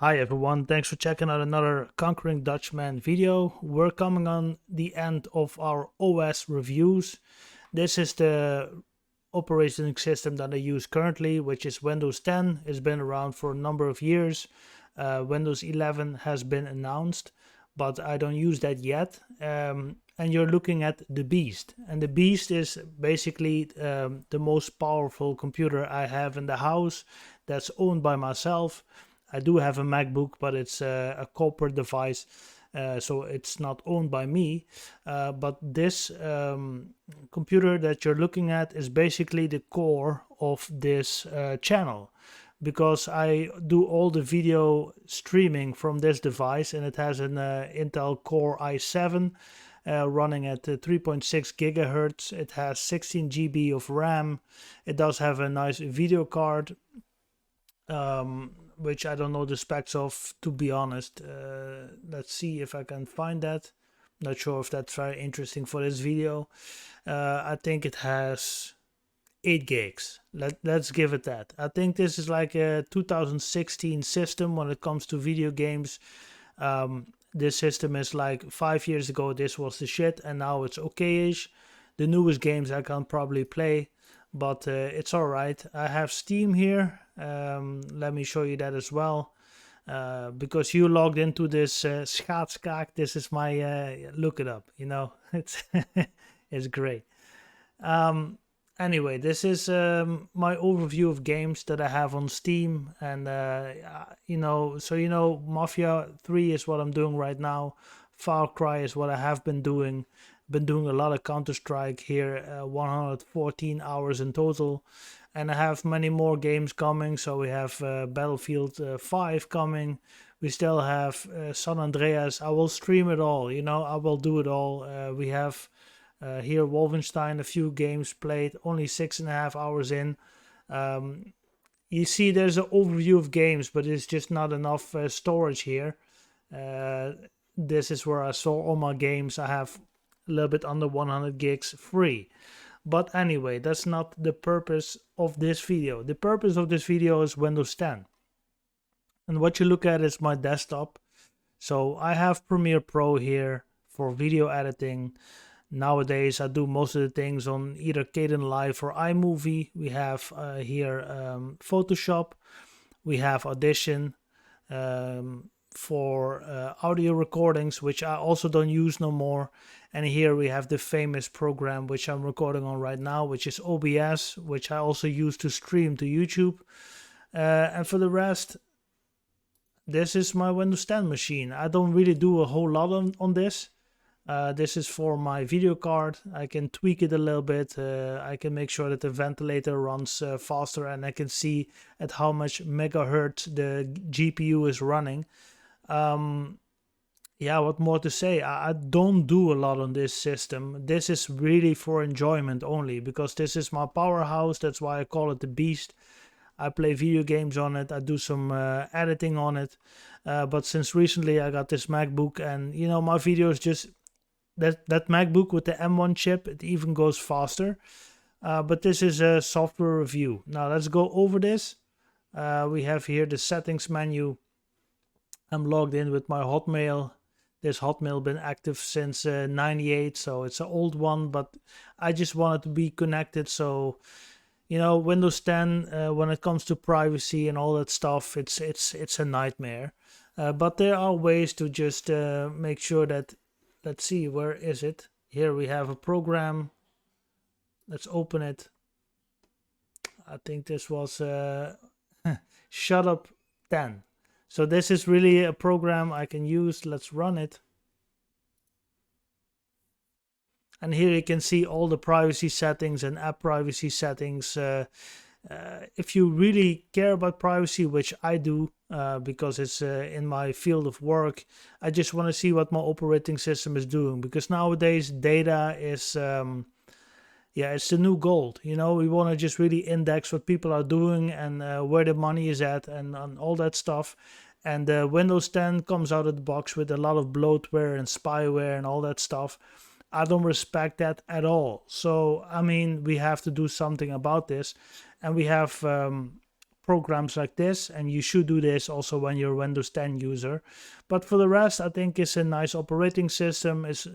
Hi everyone, thanks for checking out another Conquering Dutchman video. We're coming on the end of our OS reviews. This is the operating system that I use currently, which is Windows 10. It's been around for a number of years. Windows 11 has been announced, but I don't use that yet. And you're looking at the Beast. And the Beast is basically the most powerful computer I have in the house that's owned by myself. I do have a MacBook, but it's a corporate device, so it's not owned by me. But this computer that you're looking at is basically the core of this channel, because I do all the video streaming from this device, and it has an Intel Core i7 running at 3.6 gigahertz. It has 16 GB of RAM. It does have a nice video card, which I don't know the specs of, to be honest. Let's see if I can find that. Not sure if that's very interesting for this video. I think it has 8 gigs. Let's give it that. I think this is like a 2016 system when it comes to video games. This system is like 5 years ago, this was the shit, and now it's okay-ish. The newest games I can probably play, but it's alright. I have Steam here. Let me show you that as well. Because you logged into this Schaatskaak. This is my look it up, you know. It's it's great. Anyway, this is my overview of games that I have on Steam, and Mafia 3 is what I'm doing right now. Far Cry is what I have been doing. Been doing a lot of Counter-Strike here, 114 hours in total, and I have many more games coming. So we have Battlefield 5 coming. We still have San Andreas. I will stream it all, I will do it all. We have here Wolfenstein, a few games played, only 6.5 hours in. You see there's an overview of games, but it's just not enough storage here. This is where I saw all my games. I have a little bit under 100 gigs free. But anyway, that's not the purpose of this video. The purpose of this video is Windows 10. And what you look at is my desktop. So I have Premiere Pro here for video editing. Nowadays, I do most of the things on either Kdenlive or iMovie. We have here Photoshop. We have Audition for audio recordings, which I also don't use no more. And here we have the famous program which I'm recording on right now, which is OBS, which I also use to stream to YouTube. And for the rest, this is my Windows 10 machine. I don't really do a whole lot on this. This is for my video card. I can tweak it a little bit. I can make sure that the ventilator runs faster, and I can see at how much megahertz the GPU is running. Yeah, what more to say? I don't do a lot on this system. This is really for enjoyment only, because this is my powerhouse. That's why I call it the Beast. I play video games on it. I do some editing on it. But since recently I got this MacBook, and my videos just... That MacBook with the M1 chip, it even goes faster. But this is a software review. Now let's go over this. We have here the settings menu. I'm logged in with my Hotmail. This Hotmail been active since 98, so it's an old one, but I just wanted to be connected. So, Windows 10, when it comes to privacy and all that stuff, it's a nightmare. But there are ways to just make sure that... Let's see, where is it? Here we have a program. Let's open it. I think this was Shut Up 10. So this is really a program I can use. Let's run it. And here you can see all the privacy settings and app privacy settings. If you really care about privacy, which I do, because it's in my field of work, I just want to see what my operating system is doing, because nowadays data is it's the new gold. We want to just really index what people are doing and where the money is at, and all that stuff. And Windows 10 comes out of the box with a lot of bloatware and spyware and all that stuff. I don't respect that at all. So I mean, we have to do something about this. And we have programs like this, and you should do this also when you're a Windows 10 user. But for the rest, I think it's a nice operating system. It's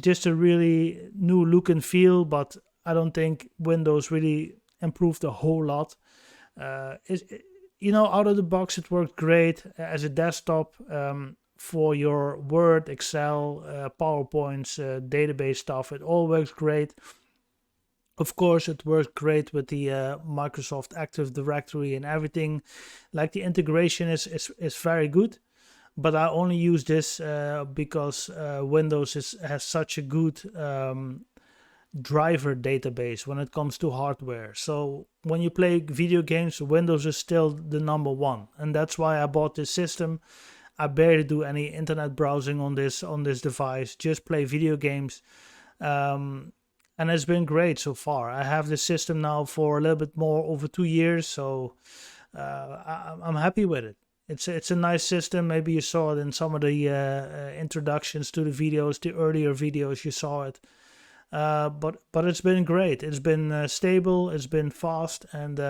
just a really new look and feel, but I don't think Windows really improved a whole lot. Out of the box, it worked great as a desktop for your Word, Excel, PowerPoints, database stuff. It all works great. Of course, it works great with the Microsoft Active Directory and everything. Like, the integration is very good, but I only use this because Windows has such a good driver database when it comes to hardware. So when you play video games, Windows is still the number one, and that's why I bought this system. I barely do any internet browsing on this device, just play video games, and it's been great so far. I have this system now for a little bit more over 2 years, so I'm happy with it. It's a nice system. Maybe you saw it in some of the introductions to the videos, the earlier videos you saw it. But it's been great. It's been stable, it's been fast, and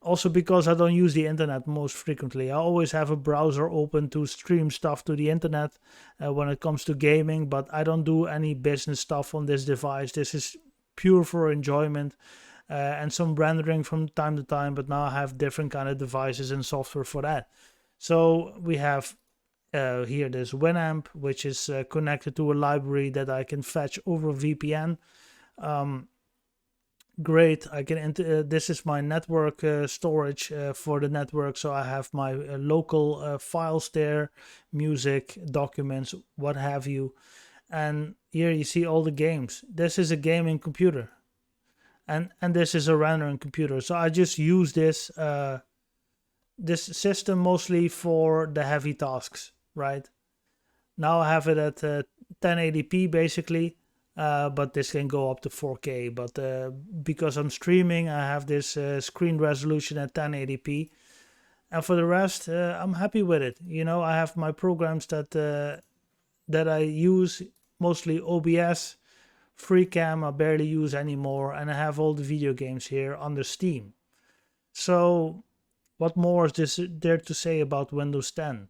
also because I don't use the internet most frequently. I always have a browser open to stream stuff to the internet when it comes to gaming, but I don't do any business stuff on this device. This is pure for enjoyment and some rendering from time to time, but now I have different kind of devices and software for that. So we have here this Winamp, which is connected to a library that I can fetch over VPN. Great. I can this is my network storage for the network, so I have my local files there, music, documents, what have you. And here you see all the games. This is a gaming computer, and this is a rendering computer. So I just use this system mostly for the heavy tasks, right? Now I have it at 1080p basically, but this can go up to 4K. But because I'm streaming, I have this screen resolution at 1080p. And for the rest, I'm happy with it. I have my programs that I use, mostly OBS, FreeCam I barely use anymore, and I have all the video games here under Steam. So what more is there to say about Windows 10?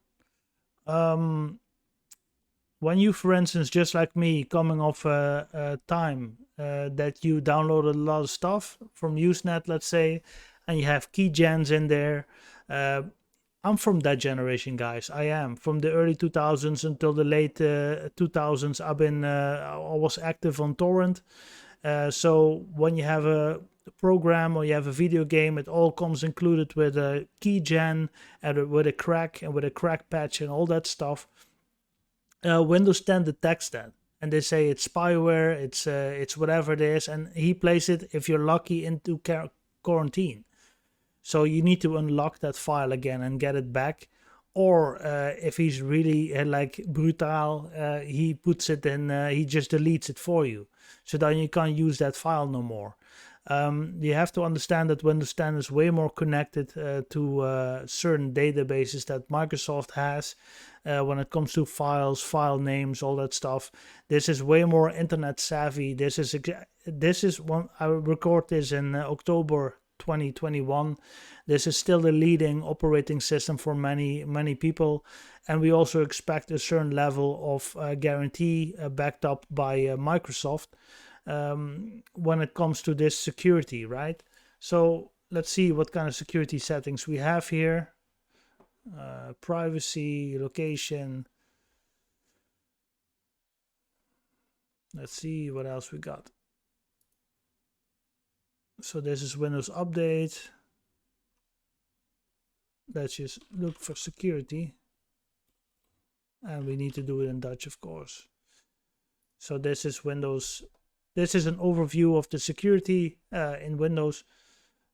When you, for instance, just like me, coming off a time that you downloaded a lot of stuff from Usenet, let's say, and you have keygens in there. I'm from that generation, guys. I am from the early 2000s until the late 2000s. I was active on torrent. So when you have a program or you have a video game, it all comes included with a keygen and with a crack and with a crack patch and all that stuff. Windows 10 detects that, and they say it's spyware, it's whatever it is, and he plays it, if you're lucky, into quarantine. So you need to unlock that file again and get it back. Or if he's really brutal, he puts it in, he just deletes it for you. So then you can't use that file no more. You have to understand that Windows 10 is way more connected to certain databases that Microsoft has when it comes to files, file names, all that stuff. This is way more internet savvy. This is one. I record this in October 2021. This is still the leading operating system for many people, and we also expect a certain level of guarantee backed up by Microsoft when it comes to this security, right? So let's see what kind of security settings we have here. Privacy, location. Let's see what else we got. So this is Windows Update. Let's just look for security. And we need to do it in Dutch, of course. So this is Windows. This is an overview of the security in Windows.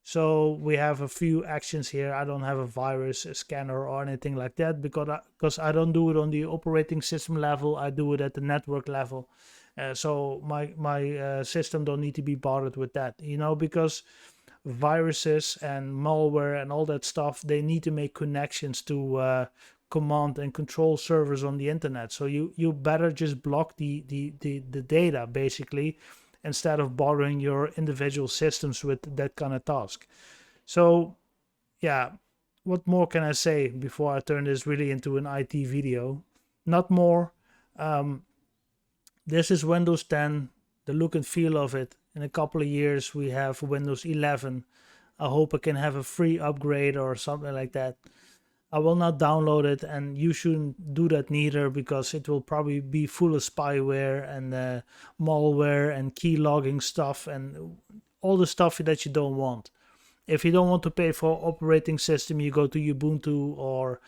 So we have a few actions here. I don't have a virus, a scanner, or anything like that because I don't do it on the operating system level. I do it at the network level. So my system don't need to be bothered with that, because viruses and malware and all that stuff, they need to make connections to command and control servers on the internet. So you better just block the data basically, instead of bothering your individual systems with that kind of task. So yeah, what more can I say before I turn this really into an IT video? Not more. Um, this is Windows 10, the look and feel of it. In a couple of years, we have Windows 11. I hope I can have a free upgrade or something like that. I will not download it, and you shouldn't do that neither, because it will probably be full of spyware and malware and key logging stuff and all the stuff that you don't want. If you don't want to pay for operating system, you go to Ubuntu or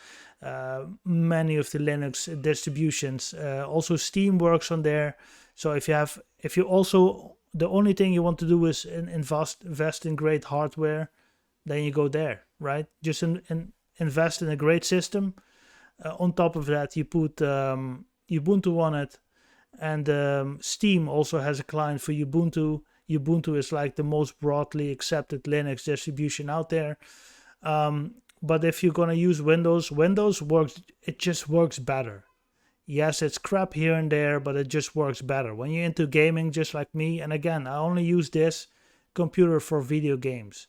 many of the Linux distributions. Also, Steam works on there. So if you also, the only thing you want to do is invest in great hardware, then you go there, right? Just invest in a great system. On top of that, you put Ubuntu on it, and Steam also has a client for Ubuntu. Ubuntu is like the most broadly accepted Linux distribution out there. But if you're gonna use Windows works. It just works better. Yes, it's crap here and there, but it just works better. When you're into gaming, just like me, and again, I only use this computer for video games.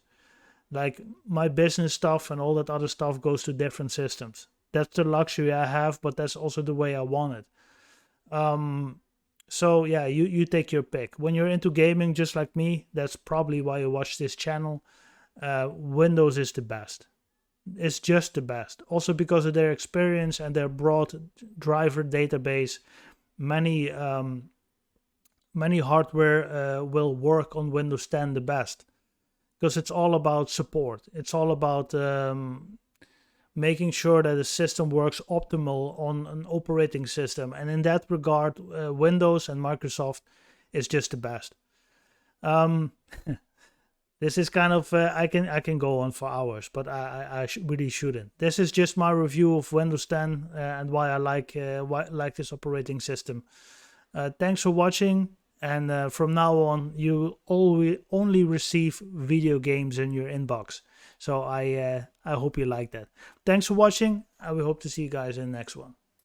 Like my business stuff and all that other stuff goes to different systems. That's the luxury I have, but that's also the way I want it. So yeah, you take your pick. When you're into gaming, just like me, that's probably why you watch this channel. Windows is the best. It's just the best. Also because of their experience and their broad driver database, many hardware will work on Windows 10 the best, because it's all about support. It's all about making sure that the system works optimal on an operating system. And in that regard, Windows and Microsoft is just the best. This is kind of I can go on for hours, but I really shouldn't. This is just my review of Windows 10 and why I like this operating system. Thanks for watching, and from now on you only receive video games in your inbox. So I hope you like that. Thanks for watching. I will hope to see you guys in the next one.